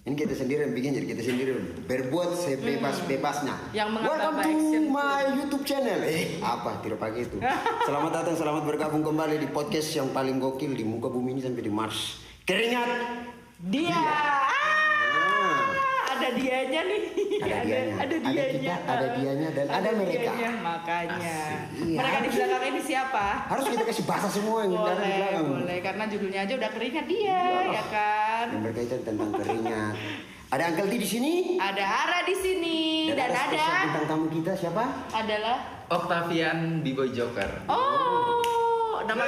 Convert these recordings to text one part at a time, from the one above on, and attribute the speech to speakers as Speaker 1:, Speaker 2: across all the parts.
Speaker 1: Ini kita sendiri yang bikin, jadi kita sendiri berbuat sebebas-bebasnya. Welcome to my YouTube channel. Apa? Tidak pakai itu. Selamat datang, selamat bergabung kembali di podcast yang paling gokil di muka bumi ini sampai di Mars. Keringat dia.
Speaker 2: Ada dianya nih.
Speaker 1: Ada dianya. Ada dianya dan ada mereka.
Speaker 2: Makanya.
Speaker 1: Iya,
Speaker 2: mereka di belakang ini siapa?
Speaker 1: Harus kita kasih bahasa semua yang ada di belakang.
Speaker 2: Boleh, karena judulnya aja udah keringat dia, ya kan?
Speaker 1: Yang berkaitan tentang keringat. Ada Uncle T di sini.
Speaker 2: Ada Ara di sini. Dan ada
Speaker 1: bintang tamu kita siapa?
Speaker 2: Adalah
Speaker 3: Octavian B-Boy Joker.
Speaker 2: Oh, nama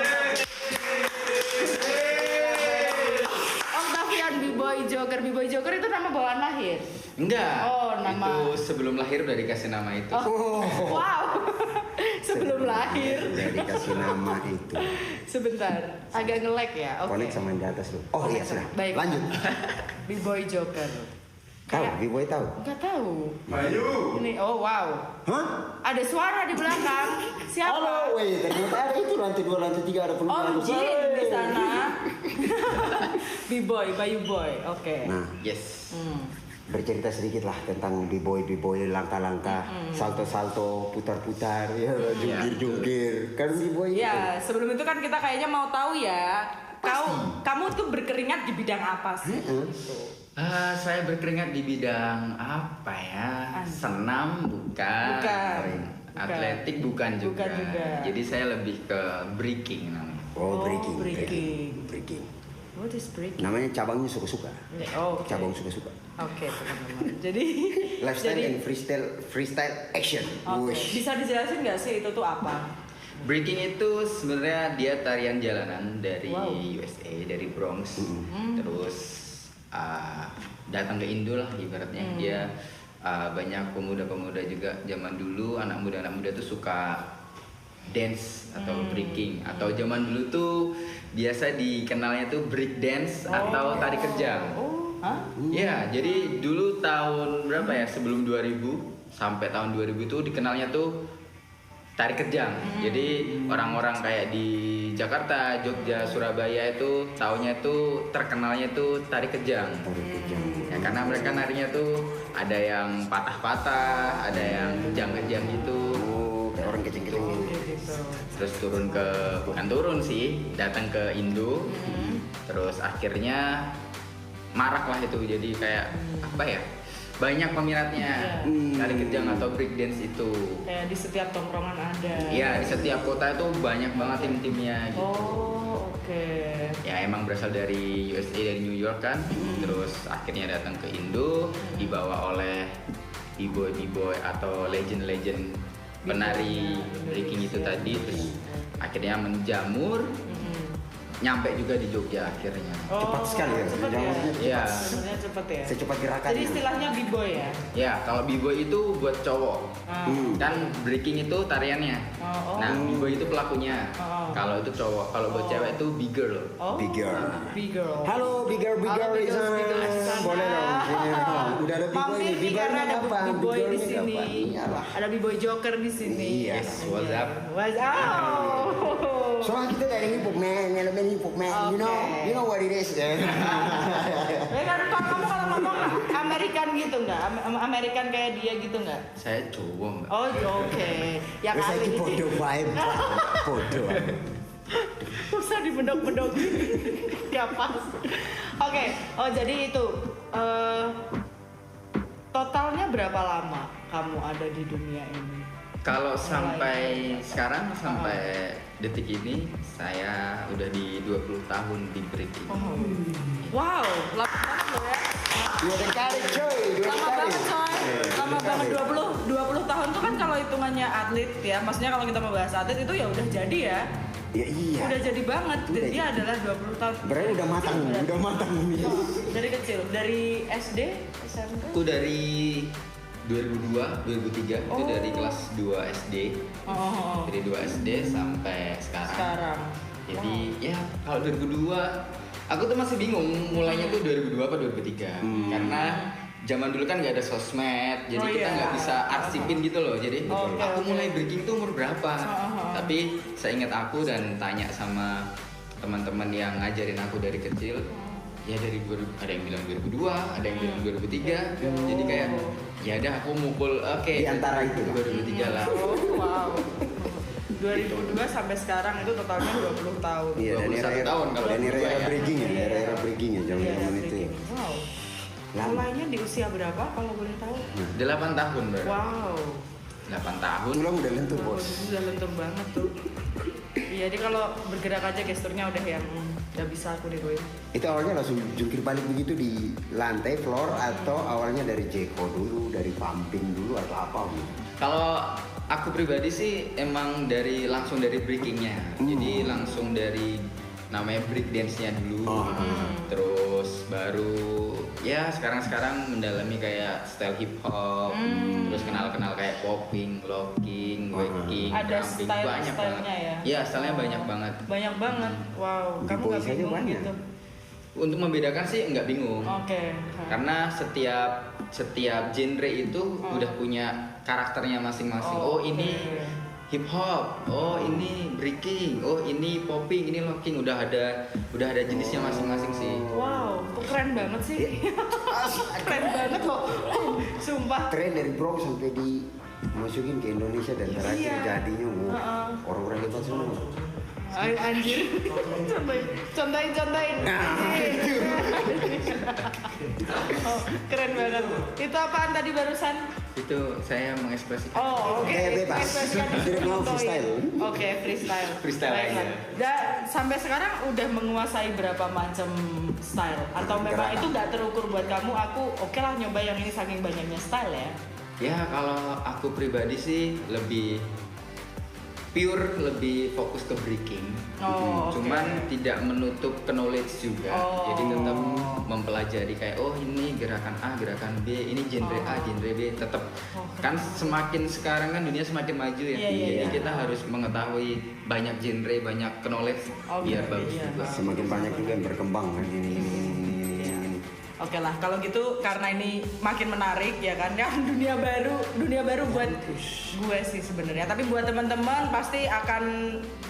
Speaker 2: Octavian B-Boy Joker. B-Boy Joker itu nama bawaan lahir?
Speaker 3: Enggak.
Speaker 2: Oh, nama.
Speaker 3: Itu sebelum lahir udah dikasih nama itu.
Speaker 2: Oh. Wow. Sebelum lahir.
Speaker 1: Udah dikasih nama itu.
Speaker 2: Sebentar, agak nge-lag ya. Oke.
Speaker 1: Connect sama yang di atas lu. Oh iya sudah.
Speaker 2: Baik.
Speaker 1: Lanjut.
Speaker 2: B-Boy Joker.
Speaker 1: Tahu, B-Boy tahu?
Speaker 2: Enggak tahu.
Speaker 3: Bayu.
Speaker 2: Ini wow.
Speaker 1: Hah?
Speaker 2: Ada suara di belakang. Siapa?
Speaker 1: Halo, weh, ternyata ada itu lantai 2, lantai 3 ada penumpang.
Speaker 2: Oh, Jin di sana. B-Boy, Bayu Boy. Oke.
Speaker 1: Nah,
Speaker 3: Yes.
Speaker 1: bercerita sedikit lah tentang B-Boy, langkah-langkah, salto-salto, putar-putar, ya, jungkir-jungkir. Kan B-Boy itu.
Speaker 2: Ya, sebelum itu kan kita kayaknya mau tahu ya. Kamu tuh berkeringat di bidang apa sih?
Speaker 3: Saya berkeringat di bidang apa ya? Senam bukan. Atletik bukan juga. Jadi saya lebih ke breaking namanya.
Speaker 1: Oh, breaking.
Speaker 2: What is breaking?
Speaker 1: Namanya cabangnya suka-suka.
Speaker 2: Oh, okay.
Speaker 1: Cabang suka-suka.
Speaker 2: Oke, teman-teman. Jadi
Speaker 1: Lifestyle and freestyle action.
Speaker 2: Oke.
Speaker 1: Wush.
Speaker 2: Bisa dijelasin nggak sih itu tuh apa?
Speaker 3: Breaking itu sebenarnya dia tarian jalanan dari
Speaker 2: Wow.
Speaker 3: USA, dari Bronx. Terus datang ke Indo lah ibaratnya. Dia banyak pemuda-pemuda juga zaman dulu, anak muda tuh suka dance atau breaking, atau zaman dulu tuh biasa dikenalnya tuh break dance atau tari kejang.
Speaker 2: Hah?
Speaker 3: Ya, jadi dulu tahun berapa ya, sebelum 2000 sampai tahun 2000 itu dikenalnya tuh tari kejang. Jadi orang-orang kayak di Jakarta, Jogja, Surabaya itu taunya tuh terkenalnya tuh tari kejang. Ya, karena mereka narinya tuh ada yang patah-patah, ada yang kejang-kejang gitu.
Speaker 1: Oh, kayak orang kecil-kecil gitu.
Speaker 3: Terus bukan turun sih, datang ke Indo. Terus akhirnya marak lah itu, jadi kayak apa ya, banyak peminatnya tari kejang atau break dance itu.
Speaker 2: Kayak di setiap tongkrongan ada.
Speaker 3: Iya, di setiap kota itu banyak banget tim-timnya gitu.
Speaker 2: Oh, oke.
Speaker 3: Ya emang berasal dari USA, dari New York kan. Terus akhirnya datang ke Indo, dibawa oleh B-boy atau legend-legend penari breaking itu tadi. Terus akhirnya menjamur, nyampe juga di Jogja akhirnya.
Speaker 1: Cepat sekali ya.
Speaker 2: Cepet
Speaker 1: Jamurnya
Speaker 2: ya.
Speaker 3: Iya.
Speaker 2: Sebenarnya cepet ya.
Speaker 1: Secepat gerakannya.
Speaker 2: Jadi istilahnya B-boy ya.
Speaker 3: Ya, kalau B-boy itu buat cowok. Kan breaking itu tariannya. Nah, B-boy itu pelakunya. Kalau itu cowok, kalau buat cewek itu B-girl.
Speaker 2: Oh.
Speaker 1: Big girl.
Speaker 2: B-girl.
Speaker 1: Halo, big girl
Speaker 2: Halo,
Speaker 1: di sana. Boleh dong. Udah ada B-boy
Speaker 2: Mampir
Speaker 1: nih.
Speaker 2: nih karena ada
Speaker 1: apa?
Speaker 2: B-boy di
Speaker 1: B-girlnya
Speaker 2: sini.
Speaker 1: apa? Iyalah.
Speaker 2: Ada B-boy Joker di sini.
Speaker 1: Yes,
Speaker 3: what's up?
Speaker 2: What's up?
Speaker 1: Soalnya kita dari hip hop man, elemen hip hop man, you know what it is.
Speaker 2: Ya kan, kamu kalau ngomong American gitu nggak? American kayak dia gitu nggak?
Speaker 3: Saya cowok, Mbak.
Speaker 2: Oh, oke. Ya
Speaker 1: Terus
Speaker 2: kali
Speaker 1: lagi
Speaker 2: ini.
Speaker 1: bodoh vibe, bodoh.
Speaker 2: Usah dibedok-bedok. Ya pas. Oke. Oh, jadi itu totalnya berapa lama kamu ada di dunia ini?
Speaker 3: Kalau sampai sekarang, sampai detik ini, saya udah di 20 tahun di breaking.
Speaker 2: Wow, lama banget loh ya.
Speaker 1: Dua dekade coy,
Speaker 2: Lama banget coy. Lama banget 20 20 tahun tuh kan kalau hitungannya atlet ya, maksudnya kalau kita membahas atlet itu ya udah jadi ya.
Speaker 1: Ya iya.
Speaker 2: Udah jadi banget. Dan
Speaker 1: Udah.
Speaker 2: dia adalah 20 tahun.
Speaker 1: Berarti udah matang ini.
Speaker 2: Oh, dari kecil, dari SD, SMP.
Speaker 3: Aku dari 2002, 2003 itu dari kelas 2 SD.
Speaker 2: Oh.
Speaker 3: Dari 2 SD sampai sekarang. Jadi ya kalau 2002 aku tuh masih bingung mulainya tuh 2002 apa 2003. Karena zaman dulu kan nggak ada sosmed, jadi kita nggak bisa arsipin gitu loh. Jadi aku mulai breaking tuh umur berapa? Tapi saya ingat aku dan tanya sama teman-teman yang ngajarin aku dari kecil, ya dari ada yang bilang 2002, ada yang bilang 2003. Jadi kayak ya udah aku mukul
Speaker 1: Di antara itu
Speaker 3: 2003 lah.
Speaker 2: Oh, wow. 2002 sampai sekarang itu totalnya 20 tahun.
Speaker 1: Iya, dan
Speaker 3: 21
Speaker 1: era
Speaker 3: tahun kalau
Speaker 1: dan era
Speaker 3: ya.
Speaker 1: breaking ya, era breaking ya zaman itu ya.
Speaker 2: Wow.
Speaker 1: Lama.
Speaker 2: Mulainya di usia berapa kalau boleh tahu?
Speaker 3: 8 tahun baru.
Speaker 2: Wow.
Speaker 3: 8 tahun.
Speaker 1: Tulang udah lentur bos.
Speaker 2: Udah lentur banget tuh. Iya, jadi kalau bergerak aja gesturnya udah yang udah bisa aku niruin.
Speaker 1: Itu awalnya langsung jungkir balik begitu di lantai floor atau awalnya dari jeko dulu, dari pumping dulu atau apa gitu?
Speaker 3: Kalau aku pribadi sih emang langsung dari breakingnya. Jadi langsung dari namanya break dance-nya dulu. Terus baru ya sekarang mendalami kayak style hip hop. Terus kenal kayak popping, locking, waking,
Speaker 2: Ada
Speaker 3: jumping,
Speaker 2: stylenya
Speaker 3: banget.
Speaker 2: ya?
Speaker 3: Iya, stylenya banyak banget.
Speaker 2: Banyak banget. Wow, kamu
Speaker 1: B-boy
Speaker 2: nggak
Speaker 1: saja
Speaker 2: bingung
Speaker 1: banyak.
Speaker 2: gitu?
Speaker 3: Untuk membedakan sih nggak bingung.
Speaker 2: Oke.
Speaker 3: Karena setiap genre itu udah punya karakternya masing-masing. Oh, ini hip hop, oh ini breaking, oh ini popping, ini locking, udah ada jenisnya masing-masing sih.
Speaker 2: Wow, kok keren banget sih. Keren banget loh. Sumpah.
Speaker 1: Tren dari Bronx sampai dimasukin ke Indonesia dan terakhir jadinya orang-orang hebat semua.
Speaker 2: Anjir. Contohin. Oh, keren banget. Itu apaan tadi barusan?
Speaker 3: Itu saya mengekspresikan.
Speaker 2: Oh, oke.
Speaker 1: Bebas.
Speaker 2: Ekspresikan
Speaker 1: Tidak mau
Speaker 2: contohin.
Speaker 1: freestyle.
Speaker 2: Oke, freestyle.
Speaker 3: Freestyle
Speaker 2: Baiklah.
Speaker 3: aja.
Speaker 2: Dan sampai sekarang udah menguasai berapa macam style? Atau memang itu nggak terukur buat kamu? Aku oke lah nyoba yang ini saking banyaknya style ya.
Speaker 3: Ya kalau aku pribadi sih lebih pure, lebih fokus ke breaking.
Speaker 2: Oh,
Speaker 3: Cuman tidak menutup ke knowledge juga.
Speaker 2: Oh.
Speaker 3: Jadi tetap mempelajari kayak oh ini gerakan A, gerakan B, ini genre A, genre B, tetap kan semakin sekarang kan dunia semakin maju ya.
Speaker 2: Iya,
Speaker 3: Jadi
Speaker 2: iya.
Speaker 3: kita harus mengetahui banyak genre, banyak knowledge biar bagus
Speaker 2: iya.
Speaker 3: juga.
Speaker 1: Semakin banyak juga yang berkembang kan ini.
Speaker 2: Oke lah, kalau gitu karena ini makin menarik ya kan dunia baru buat gue sih sebenarnya. Tapi buat teman-teman pasti akan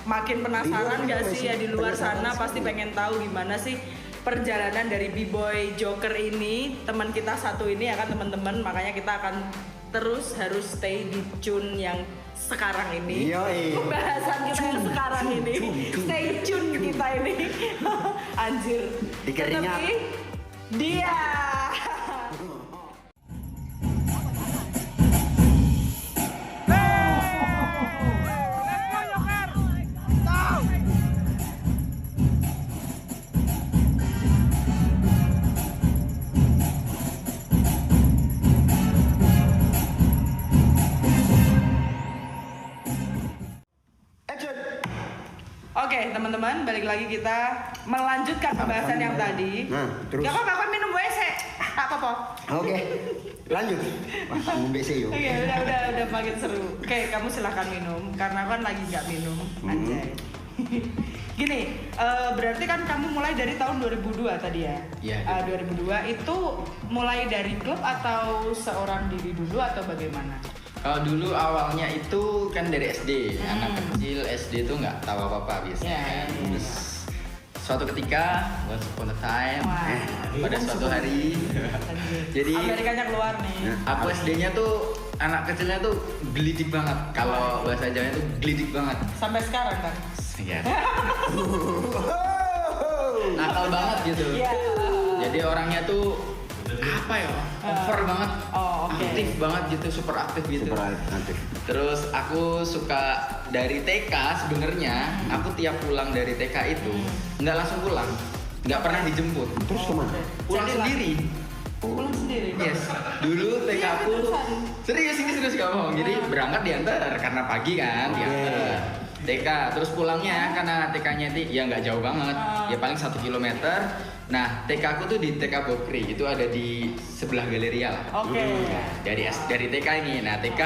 Speaker 2: makin penasaran gak sih ya di luar sana pasti pengen tahu gimana sih perjalanan dari B-Boy Joker ini, teman kita satu ini ya kan teman-teman. Makanya kita akan terus harus stay di tune yang sekarang ini. Pembahasan kita yang sekarang ini. Stay tune kita ini. Anjir.
Speaker 1: Di keringat.
Speaker 2: Tetapi dia. Oke, teman-teman, balik lagi kita melanjutkan pembahasan yang tadi.
Speaker 1: Nah, terus.
Speaker 2: Gak apa-apa, minum WC. Apa-apa.
Speaker 1: Oke, lanjut. Wah, kamu BC yuk.
Speaker 2: Oke, udah makin seru. Oke, kamu silahkan minum karena kan lagi nggak minum. Anjay. Gini, berarti kan kamu mulai dari tahun 2002 tadi ya?
Speaker 3: Iya.
Speaker 2: 2002 itu mulai dari klub atau seorang diri dulu atau bagaimana?
Speaker 3: Kalau dulu awalnya itu kan dari SD, anak kecil SD tuh nggak tahu apa-apa biasanya. Terus suatu ketika, once upon a time, pada suatu hari, jadi
Speaker 2: Amerikanya keluar nih.
Speaker 3: aku SD-nya tuh anak kecilnya tuh gelidik banget. Kalau bahasa Jawanya tuh gelidik banget.
Speaker 2: Sampai sekarang kan?
Speaker 3: Iya. Nakal banget gitu.
Speaker 2: Iya.
Speaker 3: Jadi orangnya tuh apa ya? Over banget. Aktif banget gitu, super aktif gitu.
Speaker 1: Super aktif.
Speaker 3: Terus aku suka dari TK sebenarnya, aku tiap pulang dari TK itu nggak langsung pulang, nggak pernah dijemput.
Speaker 1: Terus kemana?
Speaker 3: Pulang sendiri.
Speaker 2: Pulang sendiri?
Speaker 3: Yes. Dulu TK aku serius gak bohong. Jadi berangkat diantar karena pagi kan, diantar TK. Terus pulangnya karena TK-nya itu ya nggak jauh banget, ya paling 1 kilometer. Nah, TK aku tuh di TK Bokri, itu ada di sebelah Galeria lah.
Speaker 2: Oke.
Speaker 3: Dari TK ini. Nah, TK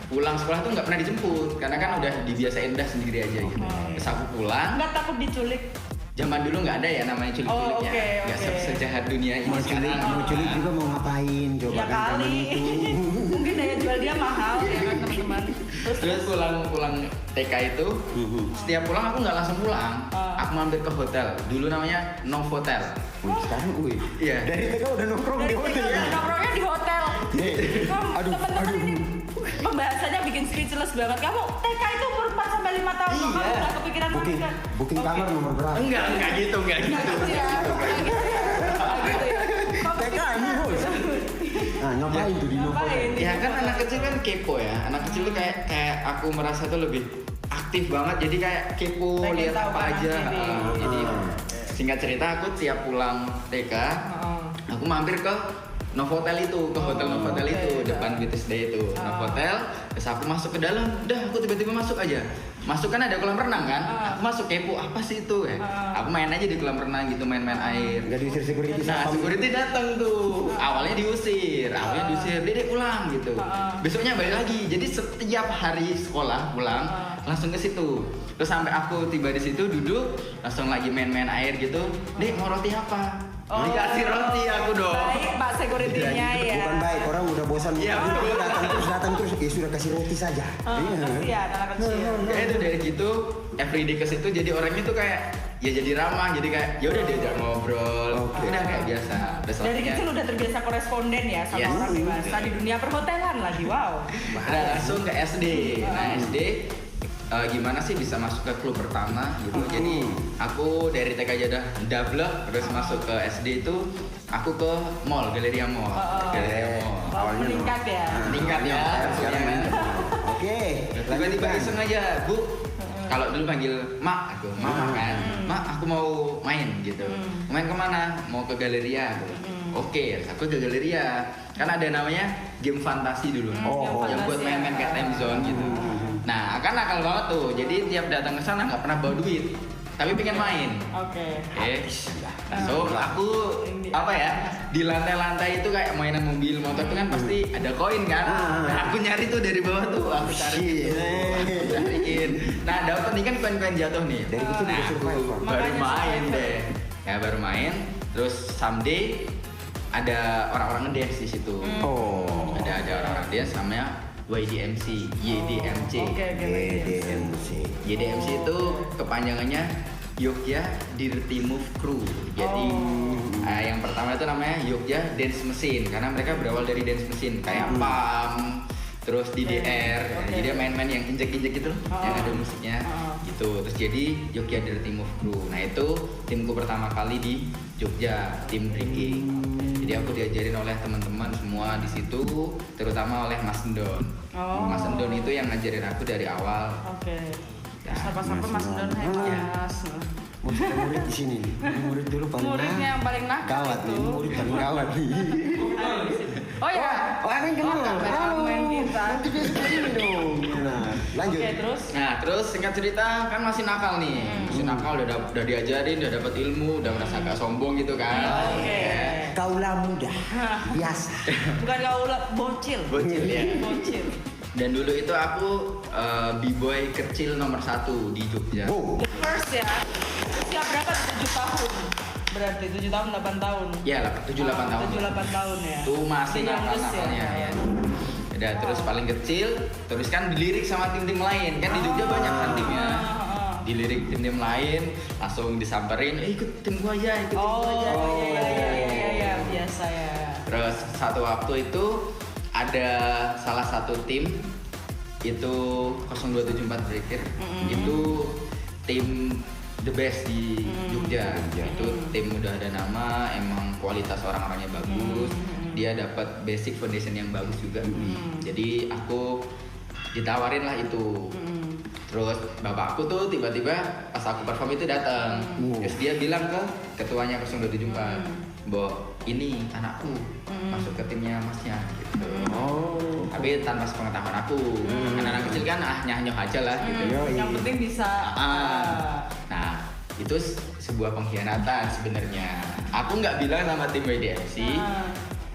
Speaker 3: pulang sekolah tuh nggak pernah dijemput karena kan udah dibiasain dah sendiri aja gitu. Terus aku pulang.
Speaker 2: Nggak takut diculik?
Speaker 3: Zaman dulu nggak ada ya namanya culik-culiknya. Nggak sejahat dunia ini sekarang.
Speaker 1: Mau culik juga mau ngapain coba
Speaker 2: Ya
Speaker 1: kan
Speaker 2: kali. Mungkin daya jual dia mahal ya kan teman-teman.
Speaker 3: Terus pulang TK itu, setiap pulang aku nggak langsung pulang. Aku mampir ke hotel. Dulu namanya Novotel.
Speaker 1: Sekarang
Speaker 3: Iya.
Speaker 1: Dari TK udah nongkrong di hotel ya.
Speaker 2: Nongkrongnya di hotel. Teman-teman ini pembahasannya bikin speechless banget. Kamu TK itu umur 4 sampai 5 tahun.
Speaker 3: Iya.
Speaker 2: Kamu nggak kepikiran
Speaker 1: Booking kamar nomor berapa?
Speaker 3: Enggak gitu.
Speaker 1: TK ini bos. Nah, ngapain tuh di Novotel?
Speaker 3: Ya kan anak kecil kan kepo ya. Anak kecil tuh kayak aku merasa tuh lebih aktif banget. Jadi kayak kepo,
Speaker 2: Pengen
Speaker 3: lihat
Speaker 2: tahu
Speaker 3: apa
Speaker 2: kanan
Speaker 3: aja.
Speaker 2: kiri.
Speaker 3: Jadi singkat cerita aku tiap pulang TK, aku mampir ke Novotel itu, ke hotel Novotel itu, depan BTSD itu. Novotel, terus aku masuk ke dalam, aku tiba-tiba masuk aja. Masuk kan ada kolam renang kan? Aku masuk kepo, apa sih itu ya? Aku main aja di kolam renang gitu, main-main air.
Speaker 1: Gak diusir security
Speaker 3: Nah, security datang tuh. Awalnya diusir, Dedek pulang gitu. Besoknya balik lagi. Jadi setiap hari sekolah pulang langsung ke situ. Terus sampai aku tiba di situ duduk, langsung lagi main-main air gitu. Dek, mau roti apa? Dikasih roti aku dong.
Speaker 2: Baik, Pak security-nya ya.
Speaker 1: Bukan baik, orang udah bosan datang terus ya sudah kasih roti saja.
Speaker 2: Iya, anak kecil.
Speaker 3: Kayak itu dari gitu, everyday ke situ jadi orangnya tuh kayak ya jadi ramah, jadi kayak ya udah diajak ngobrol, udah kayak biasa.
Speaker 2: Dari kecil udah terbiasa koresponden ya sama orang dewasa di dunia perhotelan lagi, wow.
Speaker 3: Nah, langsung ke SD. Nah, SD gimana sih bisa masuk ke klub pertama gitu. Jadi aku dari TK aja udah double, terus masuk ke SD itu aku ke mall, Galeria Mall.
Speaker 2: Awalnya meningkat ya.
Speaker 3: Meningkat ya.
Speaker 1: Oke.
Speaker 3: Tiba-tiba iseng aja, Bu. Kalau dulu panggil Mak, aku Mama kan. Mak, aku mau main gitu. Main kemana? Mau ke Galeria. Oke, aku ke Galeria. Kan ada namanya game fantasi dulu. Yang buat main-main kayak time zone gitu. Nah, kan nakal banget tuh. Jadi tiap datang ke sana nggak pernah bawa duit, tapi pengen main.
Speaker 2: Oke.
Speaker 3: So aku apa ya, di lantai-lantai itu kayak mainan mobil, motor itu kan pasti ada koin kan. Nah, aku nyari tuh dari bawah tuh, aku cariin. Nah, dapat nih kan koin-koin jatuh nih.
Speaker 1: Dari kecil udah survival.
Speaker 3: Baru main deh. Ya baru main. Terus someday ada orang-orang ngedance di situ. Ada orang-orang dance namanya YDMC. YDMC itu kepanjangannya Yogya Dirty Move Crew. Jadi yang pertama itu namanya Yogya Dance Machine karena mereka berawal dari dance machine kayak PAM, terus DDR. Jadi dia main-main yang injek-injek gitu loh, yang ada musiknya gitu. Terus jadi Yogya Dirty Move Crew. Nah, itu timku pertama kali di Jogja, tim breaking. Jadi aku diajarin oleh teman-teman semua di situ, terutama oleh Mas Endon. Mas Endon itu yang ngajarin aku dari awal.
Speaker 2: Sapa-sapa Mas Endon hebat.
Speaker 1: Murid di sini nih. Murid dulu paling
Speaker 2: Muridnya yang paling nakal
Speaker 1: gawat nih, murid paling gawat nih.
Speaker 2: Oh ya.
Speaker 1: Ada yang kenal.
Speaker 2: Main kita.
Speaker 1: Nanti dia seperti ini dong. Nah, lanjut.
Speaker 2: Oke, terus.
Speaker 3: Nah, terus singkat cerita kan masih nakal nih. Masih nakal udah diajarin, udah dapat ilmu, udah merasa agak sombong gitu kan.
Speaker 1: Kaulah muda. Biasa.
Speaker 2: Bukan kaula, bocil.
Speaker 3: Bocil ya.
Speaker 2: Bocil.
Speaker 3: Dan dulu itu aku b-boy kecil nomor 1 di Jogja.
Speaker 2: The first ya. Usia berapa? 7 tahun. Berarti 7 tahun, 8 tahun.
Speaker 3: Iya, 7-8 tahun.
Speaker 2: 7-8 tahun ya.
Speaker 3: Tuh masih nakal-nakalnya ya. Udah terus paling kecil, terus kan dilirik sama tim-tim lain. Kan di Jogja banyak kan timnya. Dilirik tim-tim lain, langsung disamperin, ikut tim gua aja, ikut tim gua aja.
Speaker 2: Iya, biasa ya.
Speaker 3: Terus satu waktu itu ada salah satu tim itu 0274 Breaker. Itu tim the best di Jogja. Itu tim udah ada nama, emang kualitas orang-orangnya bagus. Dia dapat basic foundation yang bagus juga. Jadi aku ditawarin lah itu. Terus bapakku tuh tiba-tiba pas aku perform itu datang. Terus dia bilang ke ketuanya 027, Bo, ini anakku masuk ke timnya masnya gitu. Tapi tanpa sepengetahuan aku. Anak-anak kecil kan nyoh aja lah gitu.
Speaker 2: Yang penting bisa.
Speaker 3: Nah, itu sebuah pengkhianatan sebenarnya. Aku nggak bilang sama tim WDMC.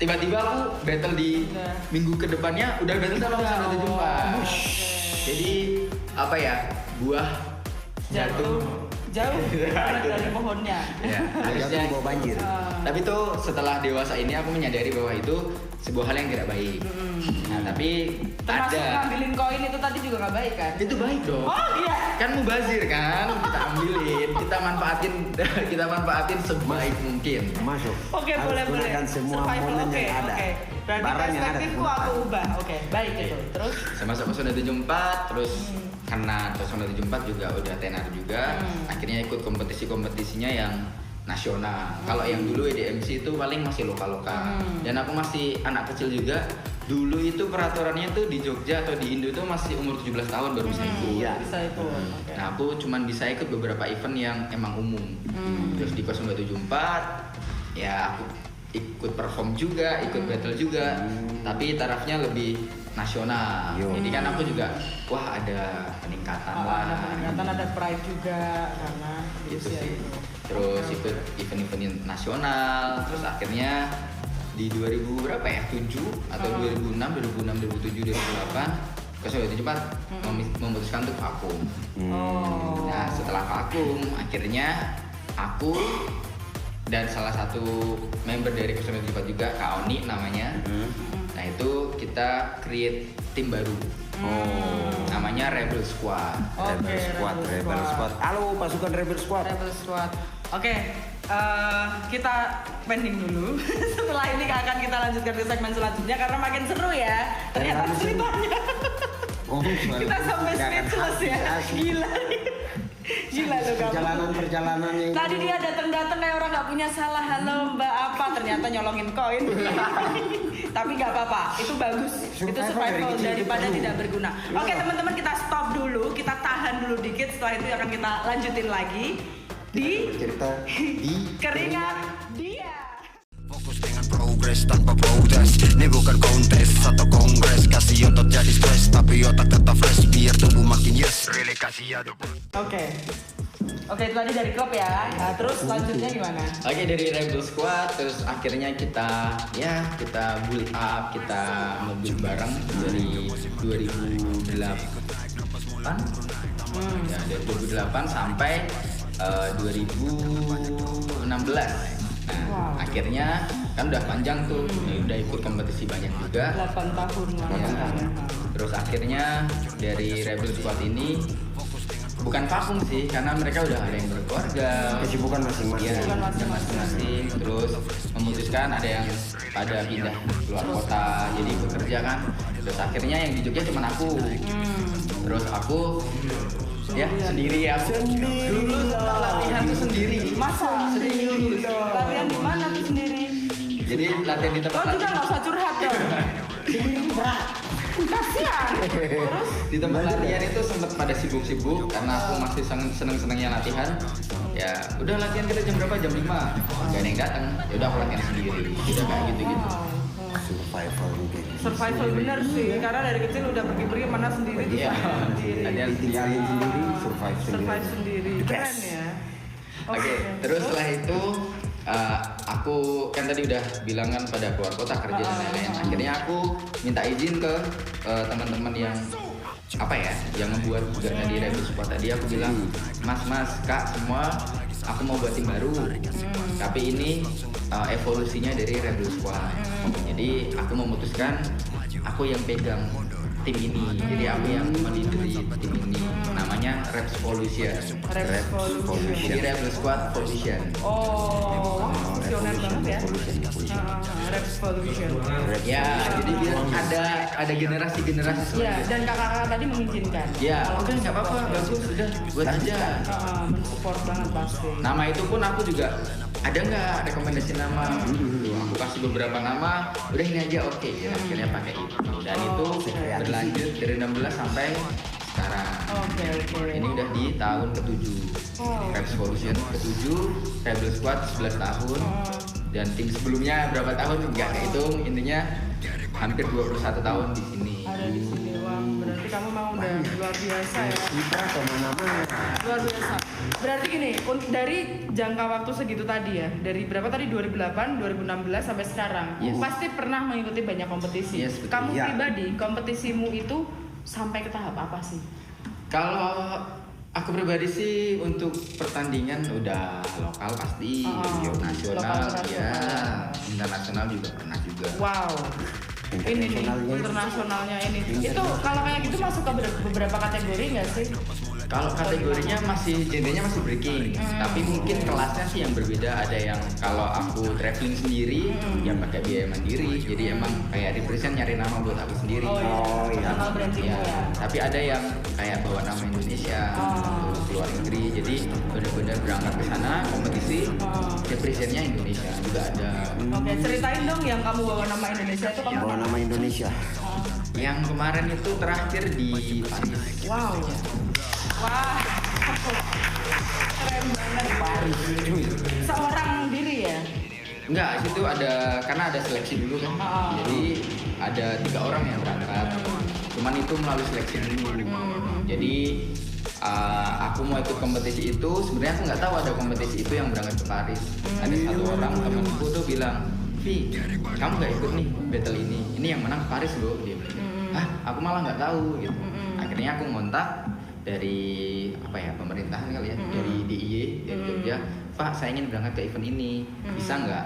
Speaker 3: Tiba-tiba aku battle di minggu kedepannya udah battle sama 027. Jadi apa ya, buah jatuh
Speaker 2: jauh dari pohonnya.
Speaker 3: Ya,
Speaker 1: Jatuh di bawah banjir.
Speaker 3: Tapi tuh setelah dewasa ini aku menyadari bahwa itu sebuah hal yang tidak baik. Nah tapi
Speaker 2: termasuk
Speaker 3: ada.
Speaker 2: ngambilin koin itu tadi juga nggak baik kan?
Speaker 3: Itu baik dong.
Speaker 2: Oh iya.
Speaker 3: Kan mubazir kan, kita ambilin, kita manfaatin sebaik mungkin.
Speaker 1: Masuk.
Speaker 2: Oke,
Speaker 1: Harus
Speaker 2: boleh.
Speaker 1: gunakan semua
Speaker 2: Survival,
Speaker 1: momen yang ada.
Speaker 2: Berarti
Speaker 1: Barang yang ada.
Speaker 2: perspektifku aku ubah. Oke, baik itu. Terus
Speaker 3: Saya masuk ke Zona 74, terus karena Zona 74 juga udah tenar juga, akhirnya ikut kompetisinya yang nasional. Kalau yang dulu EDMC itu paling masih lokal-lokal. Dan aku masih anak kecil juga. Dulu itu peraturannya tuh di Jogja atau di Indo itu masih umur 17 tahun baru bisa ikut.
Speaker 1: Iya.
Speaker 2: bisa itu. Oke.
Speaker 3: Nah, aku cuman bisa ikut beberapa event yang emang umum. Terus di 074 ya aku ikut perform juga, ikut battle juga. Tapi tarafnya lebih nasional. Jadi kan aku juga wah ada peningkatan lah.
Speaker 2: Ada peningkatan, ada pride juga karena di
Speaker 3: Gitu
Speaker 2: usia
Speaker 3: sih.
Speaker 2: itu.
Speaker 3: Terus ikut event-event nasional, terus akhirnya di 2000 berapa ya? 7 atau 2006, 2007, 2008 ke 074 memutuskan untuk vakum. Nah, setelah vakum akhirnya aku dan salah satu member dari 074 juga, Kak Oni namanya. Nah, itu kita create tim baru. Namanya Rebel Squad.
Speaker 1: Rebel Squad. Halo pasukan Rebel Squad.
Speaker 2: Rebel Squad. Oke, kita pending dulu. Setelah ini akan kita lanjutkan ke segmen selanjutnya karena makin seru ya. Ternyata ceritanya. Kita sampai speechless ya. Gila nih. Gila loh kamu.
Speaker 1: Perjalanan yang
Speaker 2: Tadi dia datang kayak orang nggak punya salah. Halo Mbak apa? Ternyata nyolongin koin. Tapi nggak apa-apa. Itu bagus. Itu survival daripada tidak berguna. Oke teman-teman, kita stop dulu. Kita tahan dulu dikit. Setelah itu akan kita lanjutin lagi di
Speaker 1: cerita di
Speaker 2: Keringat Dia.
Speaker 4: Fokus dengan progres tanpa protes. Ini bukan kontes atau kongres. Kasih otot jadi stres, tapi otak tetap fresh. Biar tubuh makin yes. Really kasih adu.
Speaker 2: Oke, itu tadi dari klub ya. Nah, terus selanjutnya gimana?
Speaker 3: Oke, dari Rebel Squad terus akhirnya kita build up, kita nge-build bareng dari 2008. Ya, dari 2008 sampai 2016. Nah, akhirnya kan udah panjang tuh, udah ikut kompetisi banyak juga.
Speaker 2: 8 tahun lah.
Speaker 3: Ya. Terus akhirnya dari Rebel Squad ini bukan vakum sih, karena mereka udah ada yang berkeluarga,
Speaker 1: kesibukan masing-masing.
Speaker 3: ya, masing-masing. Terus memutuskan ada yang pada pindah keluar kota, jadi bekerja kan. Terus akhirnya yang di Jogja cuma aku. Terus aku sendiri. Dulu latihan tuh sendiri.
Speaker 2: Masa?
Speaker 3: Serius.
Speaker 2: Latihan di mana tuh sendiri?
Speaker 3: Jadi latihan di tempat
Speaker 2: Oh juga nggak usah curhat dong. Kasihan. Terus
Speaker 3: di tempat latihan itu sempat pada sibuk-sibuk karena aku masih seneng-senengnya latihan. Ya udah latihan kita jam berapa? Jam 5. Gak ada yang datang. Ya udah aku latihan sendiri. Udah kayak gitu-gitu.
Speaker 1: Survival mungkin.
Speaker 2: survival bener sih, karena dari kecil udah pergi-pergi mana sendiri tuh
Speaker 3: Iya. Latihan
Speaker 1: Ditinggalin sendiri, survive
Speaker 2: survive
Speaker 1: sendiri.
Speaker 2: sendiri. Keren ya.
Speaker 3: Oke, terus setelah itu aku kan tadi udah bilang kan pada keluar kota kerja dan lain-lain. Akhirnya aku minta izin ke teman-teman yang yang membuat juga tadi Rebel Squad tadi. Aku bilang, Mas, Kak, semua aku mau buat tim baru. Tapi ini evolusinya dari Rebel Squad. Jadi aku memutuskan aku yang pegang tim ini. Jadi aku yang melideri tim ini. Namanya Revolution. Jadi Rebel Squad Evolution.
Speaker 2: Oh, visioner banget ya. Revolution.
Speaker 3: Ya, jadi biar ada generasi-generasi
Speaker 2: Ya,
Speaker 3: selanjutnya.
Speaker 2: dan kakak-kakak tadi mengizinkan.
Speaker 3: Ya, udah nggak apa-apa, bagus, udah buat aja.
Speaker 2: Mensupport banget pasti.
Speaker 3: Nama itu pun aku juga ada nggak rekomendasi nama? Aku kasih beberapa nama, udah ini aja oke. Ya, akhirnya pakai itu. Dan itu berlanjut dari 16 sampai sekarang.
Speaker 2: Oke.
Speaker 3: Ini udah di tahun ke-7. Revolution ke-7, Rebel Squad 11 tahun. Dan tim sebelumnya berapa tahun nggak kehitung, intinya hampir 21 tahun di sini.
Speaker 2: Ada di sini, wah berarti kamu mau udah luar biasa ya.
Speaker 1: Kita kemana-mana.
Speaker 2: Luar biasa. Berarti gini, dari jangka waktu segitu tadi ya, dari berapa tadi 2008, 2016 sampai sekarang, pasti pernah mengikuti banyak kompetisi.
Speaker 3: Yes, betul.
Speaker 2: Kamu pribadi, kompetisimu itu sampai ke tahap apa sih?
Speaker 3: Kalau aku pribadi sih untuk pertandingan udah lokal pasti, nasional
Speaker 2: lokal,
Speaker 3: ya, internasional juga pernah juga.
Speaker 2: Wow. Ini nih, internasionalnya ini. Itu kalau kayak gitu masuk ke beberapa kategori nggak sih?
Speaker 3: Kalau kategorinya masih genrenya masih breaking, tapi mungkin kelasnya sih yang berbeda. Ada yang kalau aku traveling sendiri, ya pakai biaya mandiri. Jadi emang kayak represent nyari nama buat aku sendiri.
Speaker 2: Oh iya. Nama branding
Speaker 3: Ya,
Speaker 2: ya.
Speaker 3: tapi ada yang kayak bawa nama Indonesia untuk keluar negeri. Jadi benar-benar berangkat ke sana kompetisi, representnya Indonesia juga ada.
Speaker 2: Oke, ceritain dong yang kamu bawa nama Indonesia itu kamu.
Speaker 1: Bawa nama Indonesia.
Speaker 3: Yang kemarin itu terakhir di Paris.
Speaker 2: Wow. Wah. Keren banget.
Speaker 1: Paris cuy.
Speaker 2: Seorang diri ya?
Speaker 3: Enggak, situ ada karena ada seleksi dulu kan. Jadi ada 3 orang yang berangkat. Cuman itu melalui seleksi dulu. Jadi aku mau ikut kompetisi itu, sebenarnya aku nggak tahu ada kompetisi itu yang berangkat ke Paris. Ada satu orang temanku tuh bilang, "Vi, kamu nggak ikut nih battle ini yang menang Paris loh," dia bilang. Aku malah nggak tahu gitu. Akhirnya aku ngontak dari pemerintahan kali ya, dari DIY dari Jogja, "Pak, saya ingin berangkat ke event ini, bisa nggak?"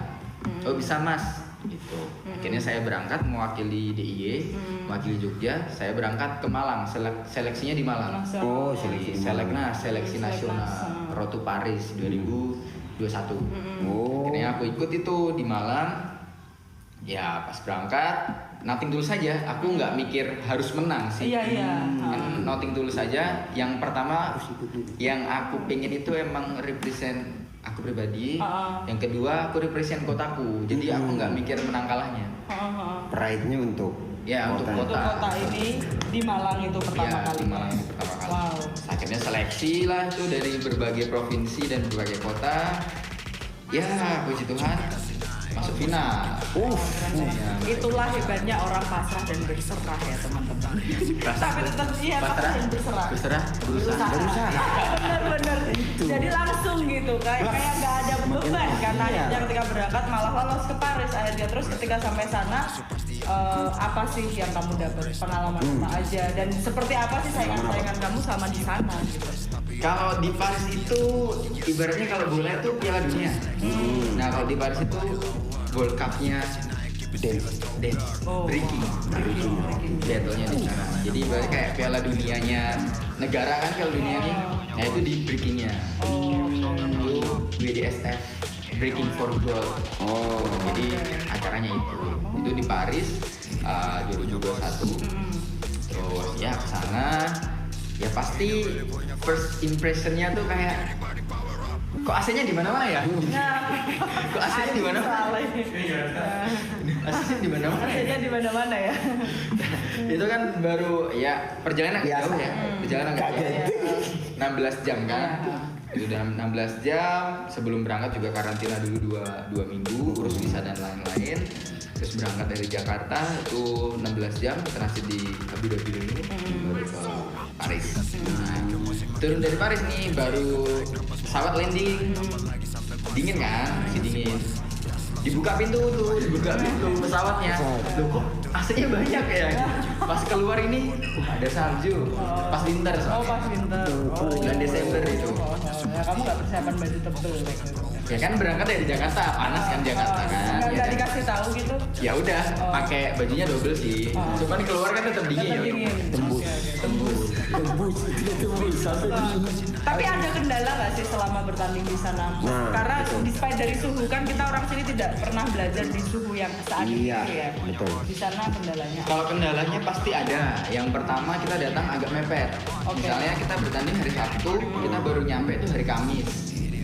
Speaker 3: "Oh bisa mas," gitu. Akhirnya saya berangkat mewakili DIY, mewakili Jogja. Saya berangkat ke Malang, seleksinya di Malang.
Speaker 1: Oh,
Speaker 3: Di seleksi nasional Road to Paris 2021. Akhirnya aku ikut itu di Malang. Ya pas berangkat, nothing tulus saja. Aku nggak mikir harus menang sih.
Speaker 2: Iya.
Speaker 3: Nothing tulus saja. Yang pertama, yang aku pengen itu emang represent aku pribadi. Yang kedua, aku represent kotaku. Jadi aku nggak mikir menang kalahnya.
Speaker 1: Pride-nya untuk
Speaker 3: untuk kota
Speaker 2: ini di Malang itu pertama kali.
Speaker 3: Di Malang itu pertama kali.
Speaker 2: Wow.
Speaker 3: Akhirnya seleksi lah itu dari berbagai provinsi dan berbagai kota. Ya, puji Tuhan masuk final.
Speaker 2: Itulah hebatnya orang pasrah dan berserah ya teman-teman. Tapi tetap pasrah dan berserah.
Speaker 3: Berusaha.
Speaker 2: Bener. Jadi langsung gitu kayak nggak ada beban karena akhirnya ketika berangkat malah lolos ke Paris akhirnya. Terus ketika sampai sana apa sih yang kamu dapat, pengalaman apa aja dan seperti apa sih saingan kamu sama di sana gitu?
Speaker 3: Kalau di Paris itu ibaratnya kalau bola itu Piala Dunia. Nah kalau di Paris itu World Cup-nya dance, breaking, battle-nya di sana. Jadi ibaratnya kayak Piala Dunianya negara kan, Piala Dunia ini, nah itu di breaking-nya. Itu WDSF, Breaking for Gold. Jadi acaranya itu di Paris 2021. Terus ya kesana. Ya pasti first impressionnya tuh kayak kok AC-nya di mana-mana ya? Kok AC-nya di mana-mana? AC-nya di mana-mana?
Speaker 2: AC-nya di mana-mana ya?
Speaker 3: Itu kan baru ya perjalanan agak jauh ya. Perjalanan agak jauh. 16 jam kan? Itu udah 16 jam, sebelum berangkat juga karantina dulu 2 minggu, urus visa dan lain-lain. Terus berangkat dari Jakarta itu 16 jam, transit di Abu Dhabi dulu, baru ke Paris. Nah, turun dari Paris nih, baru pesawat landing, dingin kan, masih dingin. Dibuka pintu pesawatnya. Loh kok AC-nya banyak ya? Pas keluar ini, ada salju. Pas winter soalnya.
Speaker 2: Pas winter.
Speaker 3: Bulan Desember itu.
Speaker 2: Ya kamu nggak persiapan baju tebel
Speaker 3: Ya kan berangkat dari Jakarta, panas kan Jakarta kan.
Speaker 2: Nggak dikasih tahu gitu?
Speaker 3: Ya udah, pakai bajunya double sih. Cuman keluar kan tetap dingin.
Speaker 2: Tembus. Tapi ada kendala nggak sih selama bertanding di sana? Karena despite dari suhu kan kita orang sini tidak pernah belajar di suhu yang saat ini ya.
Speaker 1: Betul.
Speaker 2: Di sana kendalanya.
Speaker 3: Kalau kendalanya pasti ada. Yang pertama kita datang agak mepet. Misalnya kita bertanding hari Sabtu, kita baru nyampe itu hari Kamis.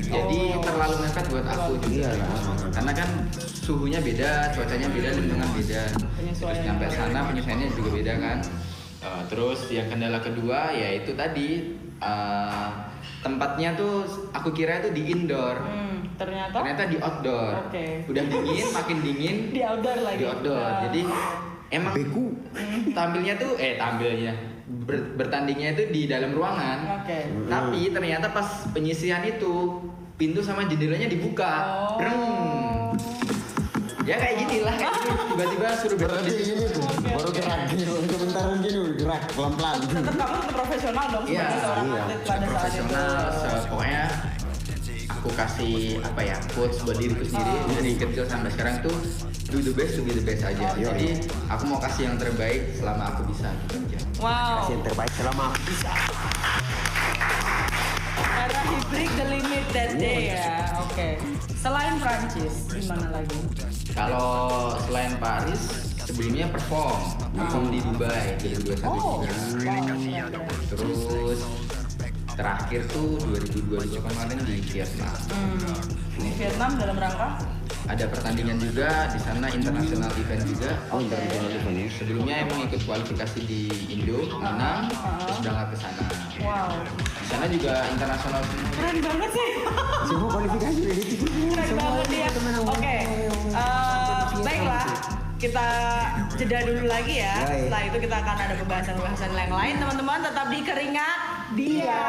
Speaker 3: Jadi terlalu mepet buat aku juga. Karena kan suhunya beda, cuacanya beda, lingkungan beda. Terus nyampe sana penyesuaiannya juga beda kan. Terus yang kendala kedua yaitu tadi tempatnya tuh aku kira itu di indoor. Ternyata di outdoor. Udah dingin, makin dingin
Speaker 2: di outdoor lagi.
Speaker 3: Di outdoor. Jadi emang tampilnya bertandingnya itu di dalam ruangan. Tapi ternyata pas penyisihan itu pintu sama jendelanya dibuka. Ya kayak gini lah, tiba-tiba suruh
Speaker 1: berarti ini tuh baru gerak gini, sebentar gini gerak pelan-pelan.
Speaker 2: Tetap kamu tetap profesional dong sebagai seorang atlet pada saat itu.
Speaker 3: Pokoknya aku kasih quotes buat diriku sendiri dari kecil sampai sekarang tuh do the best to be the best aja. Jadi aku mau kasih yang terbaik selama aku bisa gitu aja.
Speaker 2: Wow.
Speaker 1: Kasih yang terbaik selama aku bisa.
Speaker 2: Karena he break the limit that day ya. Selain Prancis, di mana lagi?
Speaker 3: Kalau selain Paris, sebelumnya perform di Dubai 2021. Terus terakhir tuh 2022 kemarin di Vietnam.
Speaker 2: Di Vietnam dalam rangka?
Speaker 3: Ada pertandingan juga di sana, international event juga.
Speaker 1: International event ya.
Speaker 3: Sebelumnya emang ikut kualifikasi di Indo, menang, terus berangkat ke sana.
Speaker 2: Wow.
Speaker 3: Di sana juga internasional semua.
Speaker 2: Keren banget sih.
Speaker 1: Semua kualifikasi dari itu.
Speaker 2: Keren banget ya. Baiklah. Kita jeda dulu lagi ya. Setelah itu kita akan ada pembahasan-pembahasan yang lain, teman-teman. Tetap di Keringat Dia.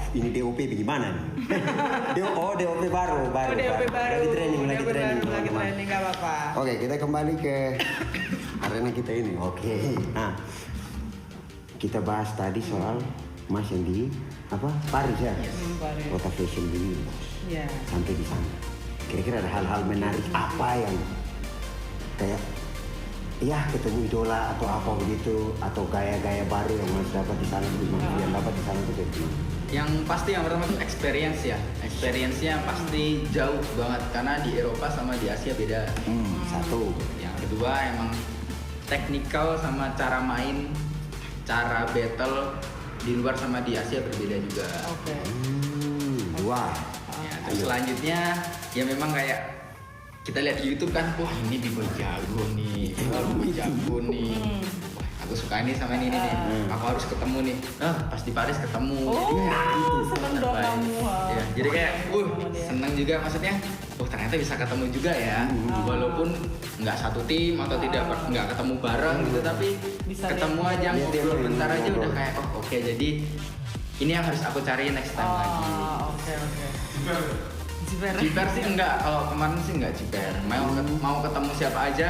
Speaker 1: Ini DOP bagaimana nih? DOP baru.
Speaker 2: DOP baru.
Speaker 1: Lagi training.
Speaker 2: Lagi training, gak apa-apa.
Speaker 1: Oke, kita kembali ke arena kita ini. Nah, kita bahas tadi soal Mas yang di Paris ya?
Speaker 2: Paris.
Speaker 1: Kota fashion di sampai di sana. Kira-kira ada hal-hal menarik apa yang kayak ketemu idola atau apa begitu, atau gaya-gaya baru yang Mas dapat di sana, yang dapat di sana itu kayak gimana?
Speaker 3: Yang pasti yang pertama tuh experience ya. Experience-nya pasti jauh banget karena di Eropa sama di Asia beda.
Speaker 1: Satu.
Speaker 3: Yang kedua emang technical sama cara main, cara battle di luar sama di Asia berbeda juga.
Speaker 1: Dua.
Speaker 3: Ya, terus selanjutnya ya memang kayak kita lihat di YouTube kan, wah ini di jago nih, aku suka ini sama ini nih, aku harus ketemu nih. Pas di Paris ketemu.
Speaker 2: Seneng dong kamu.
Speaker 3: Ya, jadi kayak, seneng juga maksudnya. Ternyata bisa ketemu juga ya, walaupun nggak satu tim atau nggak ketemu bareng gitu, tapi bisa ketemu aja, ngobrol bentar aja udah kayak, oke, jadi ini yang harus aku cari next time lagi. Jiper sih enggak, kalau kemarin sih enggak jiper. Mau ketemu siapa aja,